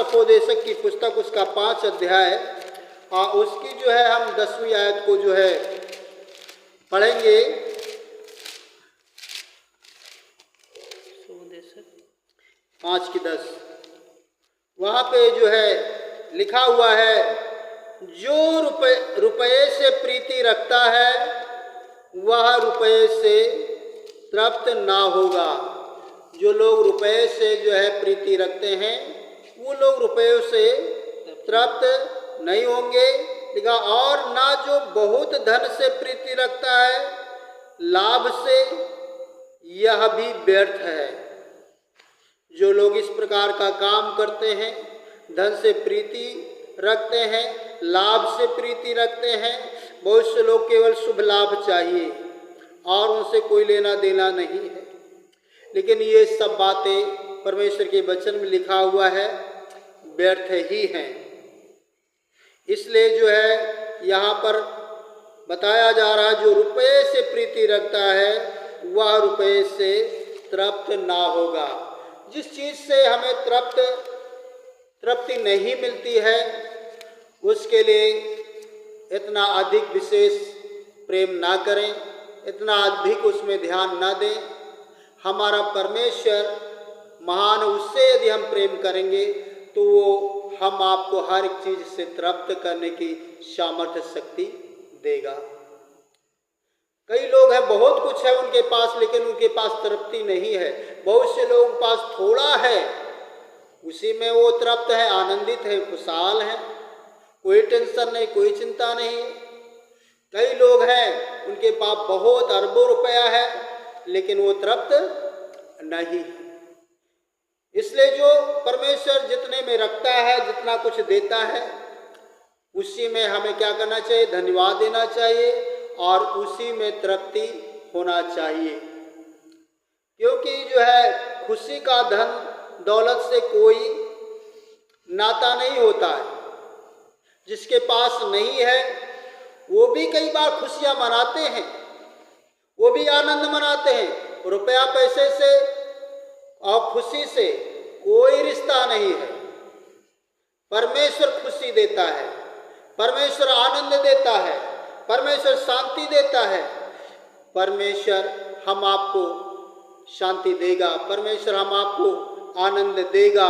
सफोदेशक की पुस्तक उसका 5 अध्याय और उसकी जो है हम 10वीं आयत को जो है पढ़ेंगे। 5:10 वहाँ पे जो है लिखा हुआ है, जो रुपये से प्रीति रखता है वह रुपये से तृप्त ना होगा। जो लोग रुपये से जो है प्रीति रखते हैं वो लोग रुपयों से तृप्त नहीं होंगे। लिखा, और ना जो बहुत धन से प्रीति रखता है लाभ से, यह भी व्यर्थ है। जो लोग इस प्रकार का काम करते हैं, धन से प्रीति रखते हैं, लाभ से प्रीति रखते हैं, बहुत से लोग केवल शुभ लाभ चाहिए और उनसे कोई लेना देना नहीं है। लेकिन ये सब बातें परमेश्वर के वचन में लिखा हुआ है व्यर्थ ही हैं। इसलिए जो है यहाँ पर बताया जा रहा है, जो रुपये से प्रीति रखता है वह रुपये से तृप्त ना होगा। जिस चीज़ से हमें तृप्ति नहीं मिलती है उसके लिए इतना अधिक विशेष प्रेम ना करें, इतना अधिक उसमें ध्यान ना दें। हमारा परमेश्वर महान, उससे यदि हम प्रेम करेंगे तो वो हम आपको हर एक चीज़ से तृप्त करने की सामर्थ्य शक्ति देगा। कई लोग हैं, बहुत कुछ है उनके पास लेकिन उनके पास तृप्ति नहीं है। बहुत से लोगों के पास थोड़ा है, उसी में वो तृप्त है, आनंदित है, खुशहाल है, कोई टेंशन नहीं, कोई चिंता नहीं। कई लोग हैं उनके पास बहुत अरबों रुपया है लेकिन वो तृप्त नहीं। इसलिए जो परमेश्वर जितने में रखता है, जितना कुछ देता है, उसी में हमें क्या करना चाहिए? धन्यवाद देना चाहिए और उसी में तृप्ति होना चाहिए। क्योंकि जो है खुशी का धन दौलत से कोई नाता नहीं होता है। जिसके पास नहीं है वो भी कई बार खुशियाँ मनाते हैं, वो भी आनंद मनाते हैं। रुपया पैसे से और खुशी से कोई रिश्ता नहीं है। परमेश्वर खुशी देता है, परमेश्वर आनंद देता है, परमेश्वर शांति देता है। परमेश्वर हम आपको शांति देगा, परमेश्वर हम आपको आनंद देगा,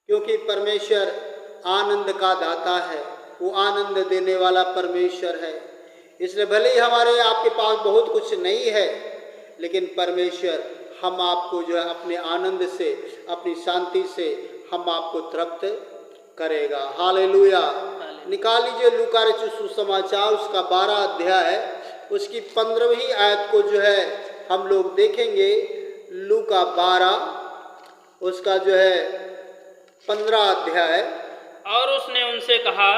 क्योंकि परमेश्वर आनंद का दाता है, वो आनंद देने वाला परमेश्वर है। इसलिए भले ही हमारे आपके पास बहुत कुछ नहीं है लेकिन परमेश्वर हम आपको जो है अपने आनंद से, अपनी शांति से हम आपको तृप्त करेगा। हालेलुया। निकाल लीजिए लूका रचित सुसमाचार उसका 12 अध्याय उसकी 15वीं आयत को जो है हम लोग देखेंगे। लूका 12 उसका जो है 15 अध्याय। और उसने उनसे कहा,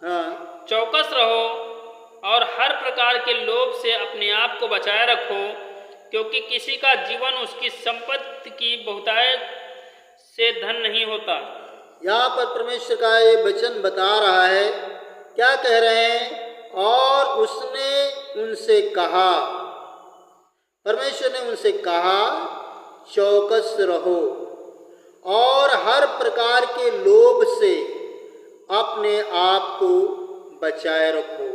हाँ, चौकस रहो और हर प्रकार के लोभ से अपने आप को बचाए रखो, क्योंकि किसी का जीवन उसकी संपत्ति की बहुतायत से धन नहीं होता। यहाँ पर परमेश्वर का ये वचन बता रहा है, क्या कह रहे हैं? और उसने उनसे कहा, परमेश्वर ने उनसे कहा, चौकस रहो और हर प्रकार के लोभ से अपने आप को बचाए रखो।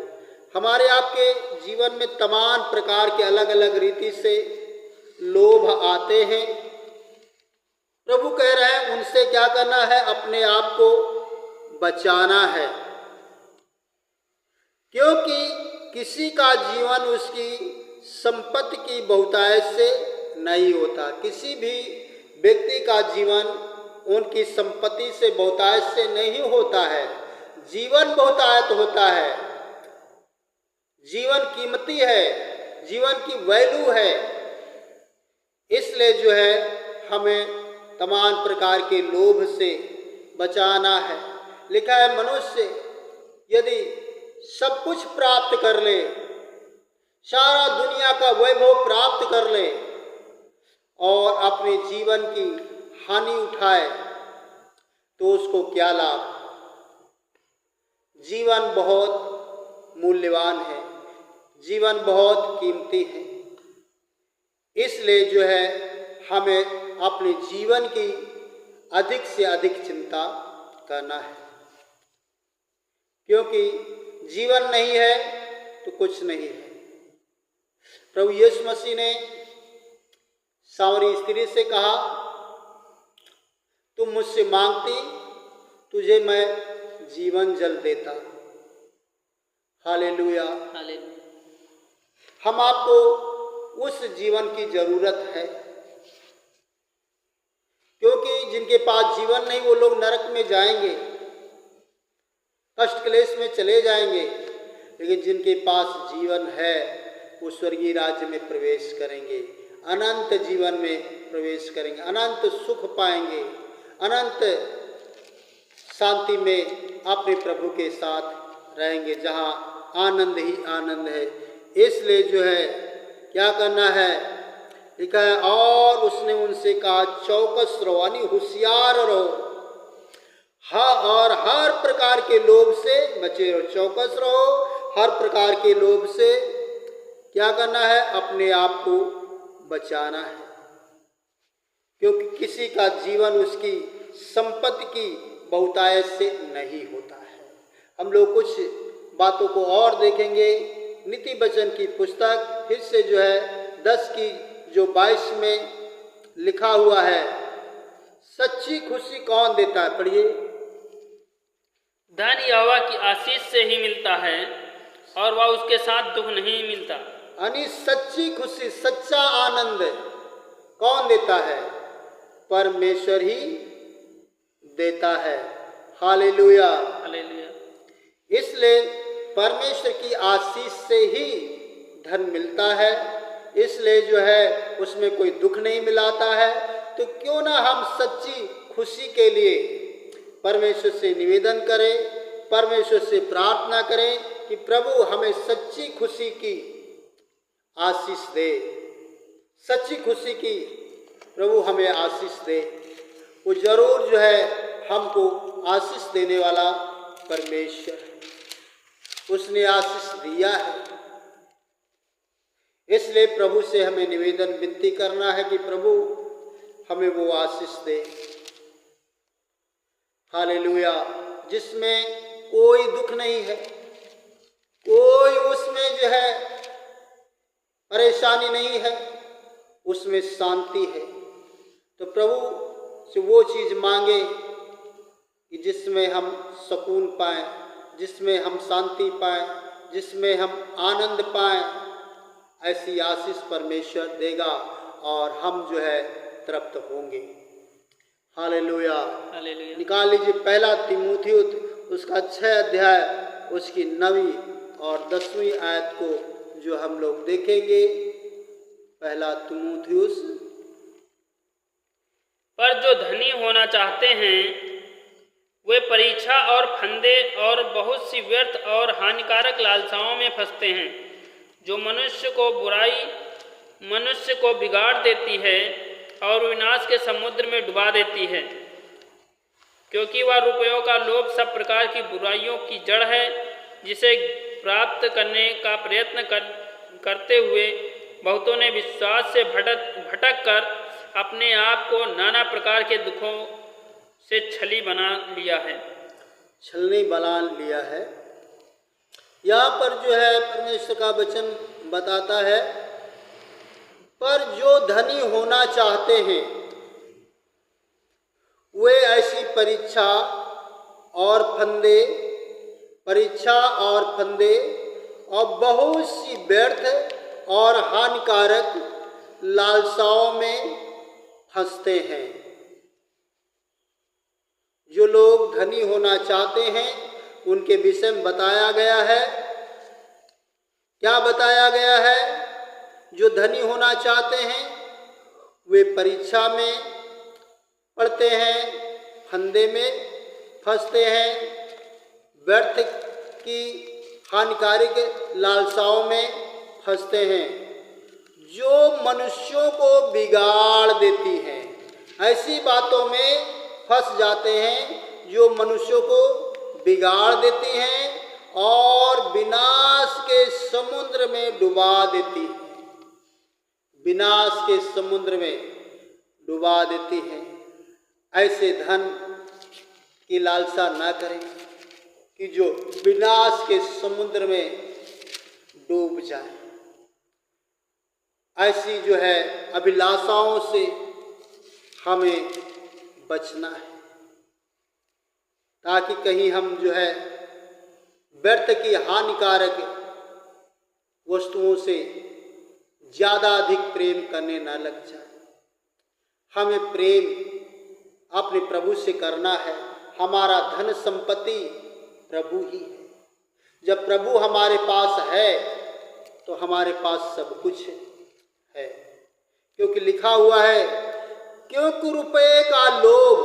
हमारे आपके जीवन में तमाम प्रकार के अलग अलग रीति से लोभ आते हैं। प्रभु कह रहे हैं उनसे क्या करना है? अपने आप को बचाना है, क्योंकि किसी का जीवन उसकी संपत्ति की बहुतायत से नहीं होता। किसी भी व्यक्ति का जीवन उनकी संपत्ति से बहुतायत से नहीं होता है। जीवन बहुतायत होता है, जीवन कीमती है, जीवन की वैल्यू है। इसलिए जो है हमें तमाम प्रकार के लोभ से बचाना है। लिखा है मनुष्य यदि सब कुछ प्राप्त कर ले, सारा दुनिया का वैभव प्राप्त कर ले और अपने जीवन की हानि उठाए तो उसको क्या लाभ? जीवन बहुत मूल्यवान है, जीवन बहुत कीमती है। इसलिए जो है हमें अपने जीवन की अधिक से अधिक चिंता करना है, क्योंकि जीवन नहीं है तो कुछ नहीं है। प्रभु यीशु मसीह ने सामरी स्त्री से कहा, तुम मुझसे मांगती, तुझे मैं जीवन जल देता। हालेलुया। हम आपको उस जीवन की जरूरत है, क्योंकि जिनके पास जीवन नहीं वो लोग नरक में जाएंगे, कष्ट क्लेश में चले जाएंगे, लेकिन जिनके पास जीवन है वो स्वर्गीय राज्य में प्रवेश करेंगे, अनंत जीवन में प्रवेश करेंगे, अनंत सुख पाएंगे, अनंत शांति में अपने प्रभु के साथ रहेंगे, जहाँ आनंद ही आनंद है। इसलिए जो है क्या करना है, लिखा है, और उसने उनसे कहा, चौकस रहो, यानी होशियार रहो, हाँ, और हर प्रकार के लोभ से बचे रहो। चौकस रहो, हर प्रकार के लोभ से क्या करना है, अपने आप को बचाना है, क्योंकि किसी का जीवन उसकी संपत्ति की बहुतायत से नहीं होता है। हम लोग कुछ बातों को और देखेंगे। नीति वचन की पुस्तक फिर से जो है 10 की जो 22 में लिखा हुआ है, सच्ची खुशी कौन देता है, पढ़िए। धन यहोवा की आशीष से ही मिलता है और वह उसके साथ दुख नहीं मिलता। यानी सच्ची खुशी, सच्चा आनंद कौन देता है, परमेश्वर ही देता है। Hallelujah, hallelujah. इसलिए परमेश्वर की आशीष से ही धन मिलता है, इसलिए जो है उसमें कोई दुख नहीं मिलाता है। तो क्यों ना हम सच्ची खुशी के लिए परमेश्वर से निवेदन करें, परमेश्वर से प्रार्थना करें कि प्रभु हमें सच्ची खुशी की आशीष दे, सच्ची खुशी की प्रभु हमें आशीष दे। वो जरूर जो है हमको आशीष देने वाला परमेश्वर है, उसने आशीष दिया है। इसलिए प्रभु से हमें निवेदन विनती करना है कि प्रभु हमें वो आशीष दे। हालेलुया, जिसमें कोई दुख नहीं है, कोई उसमें जो है परेशानी नहीं है, उसमें शांति है। तो प्रभु से वो चीज़ मांगे कि जिसमें हम सुकून पाएं, जिसमें हम शांति पाएं, जिसमें हम आनंद पाएं। ऐसी आशीष परमेश्वर देगा और हम जो है तृप्त होंगे। Hallelujah, hallelujah. निकाल लीजिए 1 तीमुथियुस उसका 6 अध्याय उसकी 9वीं और 10वीं आयत को जो हम लोग देखेंगे। 1 तीमुथियुस। पर जो धनी होना चाहते हैं वे परीक्षा और फंदे और बहुत सी व्यर्थ और हानिकारक लालसाओं में फंसते हैं, जो मनुष्य को बिगाड़ देती है और विनाश के समुद्र में डुबा देती है। क्योंकि वह रुपयों का लोभ सब प्रकार की बुराइयों की जड़ है, जिसे प्राप्त करने का प्रयत्न करते हुए बहुतों ने विश्वास से भटक कर अपने आप को नाना प्रकार के दुखों से छली बना लिया है। छलनी बना लिया है। यहाँ पर जो है परमेश्वर का वचन बताता है, पर जो धनी होना चाहते हैं वे ऐसी परीक्षा और फंदे और बहुत सी व्यर्थ और हानिकारक लालसाओं में फंसते हैं। जो लोग धनी होना चाहते हैं उनके विषय में बताया गया है। क्या बताया गया है? जो धनी होना चाहते हैं वे परीक्षा में पढ़ते हैं, फंदे में फंसते हैं, व्यर्थ की हानिकारक लालसाओं में फंसते हैं, जो मनुष्यों को बिगाड़ देती हैं। ऐसी बातों में फंस जाते हैं जो मनुष्यों को बिगाड़ देती हैं और विनाश के समुद्र में डुबा देती है, विनाश के समुद्र में डुबा देती हैं। ऐसे धन की लालसा ना करें कि जो विनाश के समुद्र में डूब जाए। ऐसी जो है अभिलाषाओं से हमें बचना है, ताकि कहीं हम जो है व्यर्थ की हानिकारक वस्तुओं से ज़्यादा अधिक प्रेम करने न लग जाए। हमें प्रेम अपने प्रभु से करना है। हमारा धन संपत्ति प्रभु ही है। जब प्रभु हमारे पास है तो हमारे पास सब कुछ है, क्योंकि लिखा हुआ है, क्योंकि रुपये का लोभ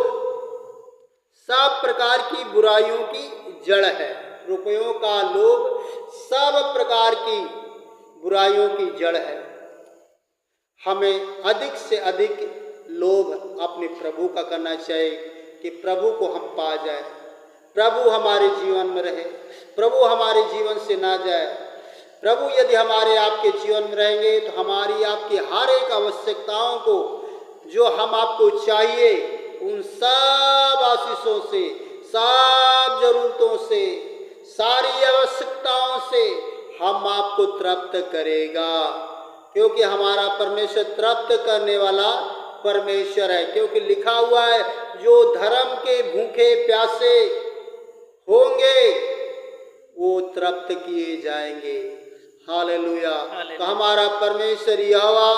सब प्रकार की बुराइयों की जड़ है। रुपयों का लोभ सब प्रकार की बुराइयों की जड़ है। हमें अधिक से अधिक लोभ अपने प्रभु का करना चाहिए कि प्रभु को हम पा जाए, प्रभु हमारे जीवन में रहे, प्रभु हमारे जीवन से ना जाए। प्रभु यदि हमारे आपके जीवन में रहेंगे तो हमारी आपकी हर एक आवश्यकताओं को, जो हम आपको चाहिए, उन सब आशीषों से, सब जरूरतों से, सारी आवश्यकताओं से हम आपको तृप्त करेगा, क्योंकि हमारा परमेश्वर तृप्त करने वाला परमेश्वर है। क्योंकि लिखा हुआ है, जो धर्म के भूखे प्यासे होंगे वो तृप्त किए जाएंगे। हालेलुया। तो हमारा परमेश्वर यहोवा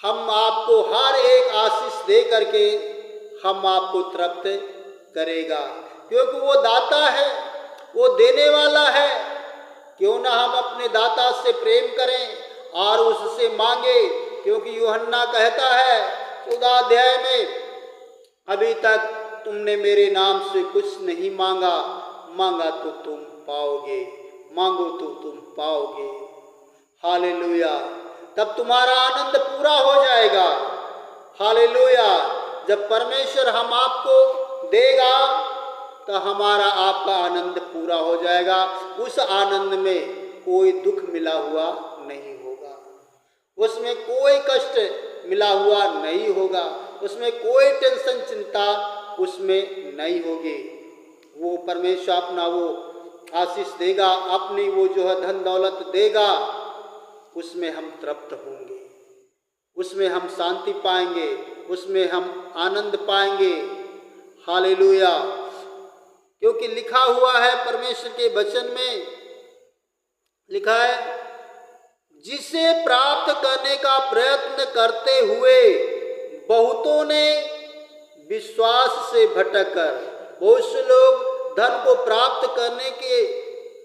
हम आपको हर एक आशीष दे करके हम आपको तृप्त करेगा, क्योंकि वो दाता है, वो देने वाला है। क्यों ना हम अपने दाता से प्रेम करें और उससे मांगे, क्योंकि यूहन्ना कहता है 14 अध्याय में, अभी तक तुमने मेरे नाम से कुछ नहीं मांगा, मांगा तो तुम पाओगे, मांगो तो तुम पाओगे। हालेलुया। तब तुम्हारा आनंद पूरा हो जाएगा। हालेलुया। जब परमेश्वर हम आपको देगा तो हमारा आपका आनंद पूरा हो जाएगा। उस आनंद में कोई दुख मिला हुआ नहीं होगा, उसमें कोई कष्ट मिला हुआ नहीं होगा, उसमें कोई टेंशन चिंता उसमें नहीं होगी। वो परमेश्वर अपना वो आशीष देगा, अपनी वो जो है धन दौलत देगा, उसमें हम तृप्त होंगे, उसमें हम शांति पाएंगे, उसमें हम आनंद पाएंगे। हालेलुया। क्योंकि लिखा हुआ है परमेश्वर के वचन में, लिखा है, जिसे प्राप्त करने का प्रयत्न करते हुए बहुतों ने विश्वास से भटककर, बहुत से लोग धन को प्राप्त करने के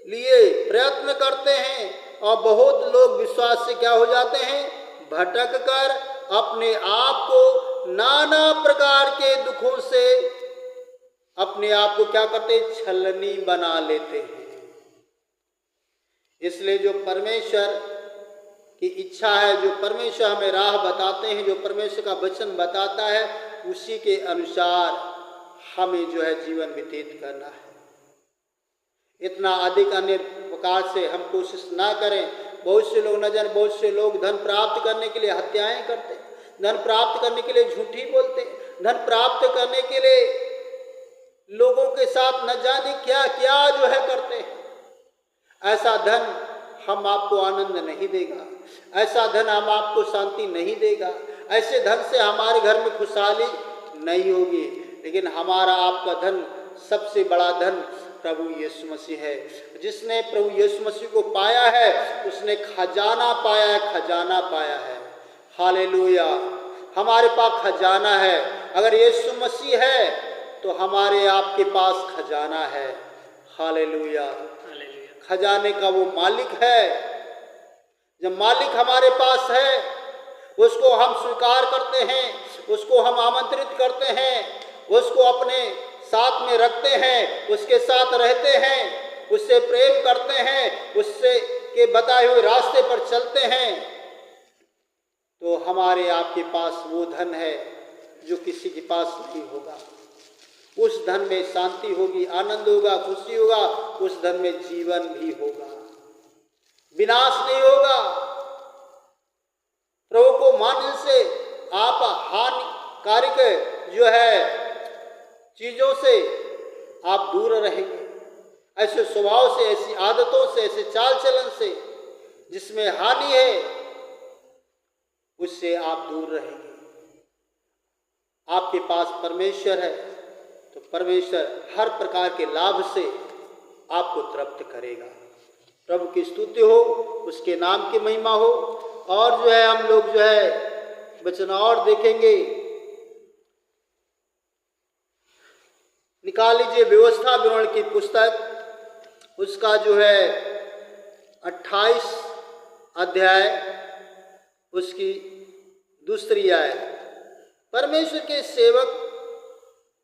लिए प्रयत्न करते हैं और बहुत लोग विश्वास से क्या हो जाते हैं, भटक कर अपने आप को नाना प्रकार के दुखों से अपने आप को क्या करते, छलनी बना लेते हैं। इसलिए जो परमेश्वर की इच्छा है, जो परमेश्वर हमें राह बताते हैं, जो परमेश्वर का वचन बताता है, उसी के अनुसार हमें जो है जीवन व्यतीत करना है। इतना अधिक अन्य प्रकार से हम कोशिश ना करें। बहुत से लोग न जाने, बहुत से लोग धन प्राप्त करने के लिए हत्याएं करते, धन प्राप्त करने के लिए झूठी बोलते, धन प्राप्त करने के लिए लोगों के साथ न जाने क्या क्या जो है करते हैं। ऐसा धन हम आपको आनंद नहीं देगा, ऐसा धन हम आपको शांति नहीं देगा, ऐसे धन से हमारे घर में खुशहाली नहीं होगी। लेकिन हमारा आपका धन, सबसे बड़ा धन प्रभु यीशु मसीह है। जिसने प्रभु यीशु मसीह को पाया है उसने खजाना पाया है, खजाना पाया है। हालेलुया। हमारे पास खजाना है। अगर यीशु मसीह है तो हमारे आपके पास खजाना है। हालेलुया। खजाने का वो मालिक है। जब मालिक हमारे पास है, उसको हम स्वीकार करते हैं, उसको हम आमंत्रित करते हैं, उसको अपने साथ में रखते हैं, उसके साथ रहते हैं, उससे प्रेम करते हैं, उससे के बताए हुए रास्ते पर चलते हैं, तो हमारे आपके पास वो धन है जो किसी के पास नहीं होगा। उस धन में शांति होगी, आनंद होगा, खुशी होगा, उस धन में जीवन भी होगा, विनाश नहीं होगा। प्रभु को मानने से आप हानिकारक जो है चीज़ों से आप दूर रहेंगे, ऐसे स्वभाव से, ऐसी आदतों से, ऐसे चाल चलन से जिसमें हानि है, उससे आप दूर रहेंगे। आपके पास परमेश्वर है तो परमेश्वर हर प्रकार के लाभ से आपको तृप्त करेगा। प्रभु की स्तुति हो, उसके नाम की महिमा हो। और जो है हम लोग जो है वचन और देखेंगे। निकाल लीजिए व्यवस्था विवरण की पुस्तक, उसका जो है 28 अध्याय, उसकी 2 आयत। परमेश्वर के सेवक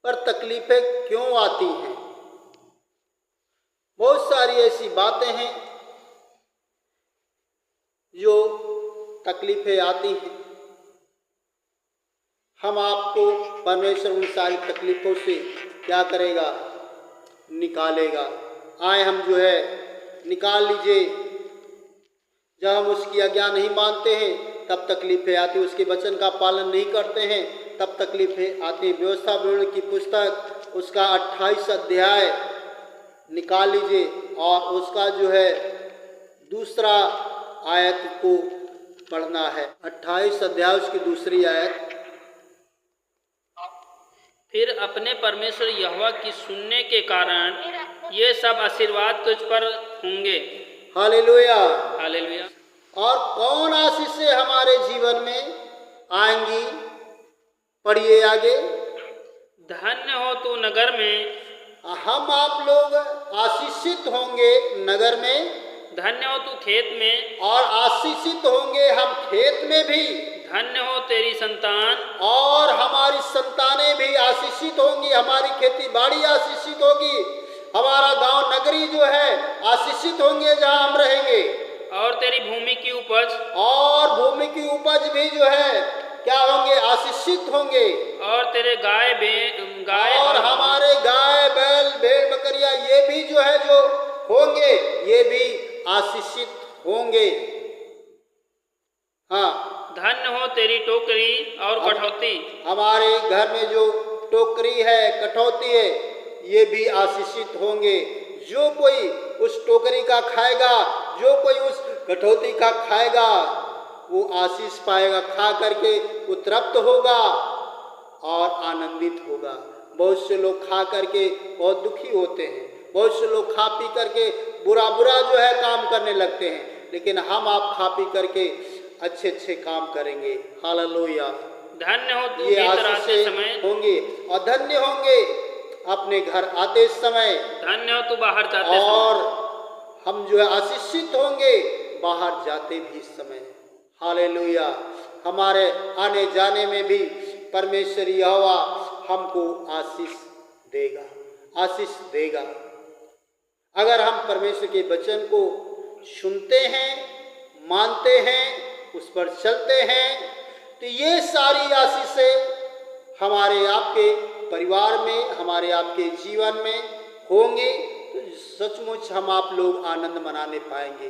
पर तकलीफें क्यों आती हैं? बहुत सारी ऐसी बातें हैं जो तकलीफें आती हैं। हम आपको परमेश्वर उन सारी तकलीफों से क्या करेगा? निकालेगा। आए हम जो है निकाल लीजिए। जब हम उसकी आज्ञा नहीं मानते हैं तब तकलीफें आती, उसके वचन का पालन नहीं करते हैं तब तकलीफें आती। व्यवस्था विवरण की पुस्तक, उसका 28 अध्याय निकाल लीजिए और उसका जो है 2 आयत को पढ़ना है। 28 अध्याय उसकी 2 आयत। फिर अपने परमेश्वर यहोवा की सुनने के कारण ये सब आशीर्वाद तुझ पर होंगे। Hallelujah, hallelujah. और कौन आशीषें हमारे जीवन में आएंगी? पढ़िए आगे। धन्य हो तू नगर में, हम आप लोग आशीषित होंगे नगर में, धन्य हो तू खेत में, और आशीषित होंगे हम खेत में भी। धन्य हो तेरी संतान, और हमारी संतानें भी आशीषित होंगी, हमारी खेती बाड़ी आशीषित होगी, हमारा गांव नगरी जो है आशीषित होंगे जहां हम रहेंगे। और तेरी भूमि की उपज, और भूमि की उपज भी जो है क्या होंगे? आशीषित होंगे। और तेरे गाय और हमारे गाय बैल भेड़ बकरियां ये भी जो है जो होंगे, ये भी आशीषित होंगे। हाँ, धन्य हो तेरी टोकरी और कठौती, हमारे घर में जो टोकरी है, कठौती है, ये भी आशीषित होंगे। जो कोई उस टोकरी का खाएगा, जो कोई उस कठौती का खाएगा, वो आशीष पाएगा, खा करके वो तृप्त होगा और आनंदित होगा। बहुत से लोग खा करके बहुत दुखी होते हैं, बहुत से लोग खा पी करके बुरा बुरा जो है काम करने लगते हैं, लेकिन हम आप खा पी करके अच्छे अच्छे काम करेंगे। हालेलुया। धन्य हो तू ये भीतर आते आशीषें समय, होंगे। और धन्य होंगे अपने घर आते समय, धन्य हो तू बाहर जाते और समय, हम जो है आशीषित होंगे बाहर जाते भी समय। हालेलुया। हमारे आने जाने में भी परमेश्वर यहोवा हमको आशीष देगा, आशीष देगा। अगर हम परमेश्वर के वचन को सुनते हैं, मानते हैं, उस पर चलते हैं, तो ये सारी आशीषें हमारे आपके परिवार में, हमारे आपके जीवन में होंगी। तो सचमुच हम आप लोग आनंद मनाने पाएंगे।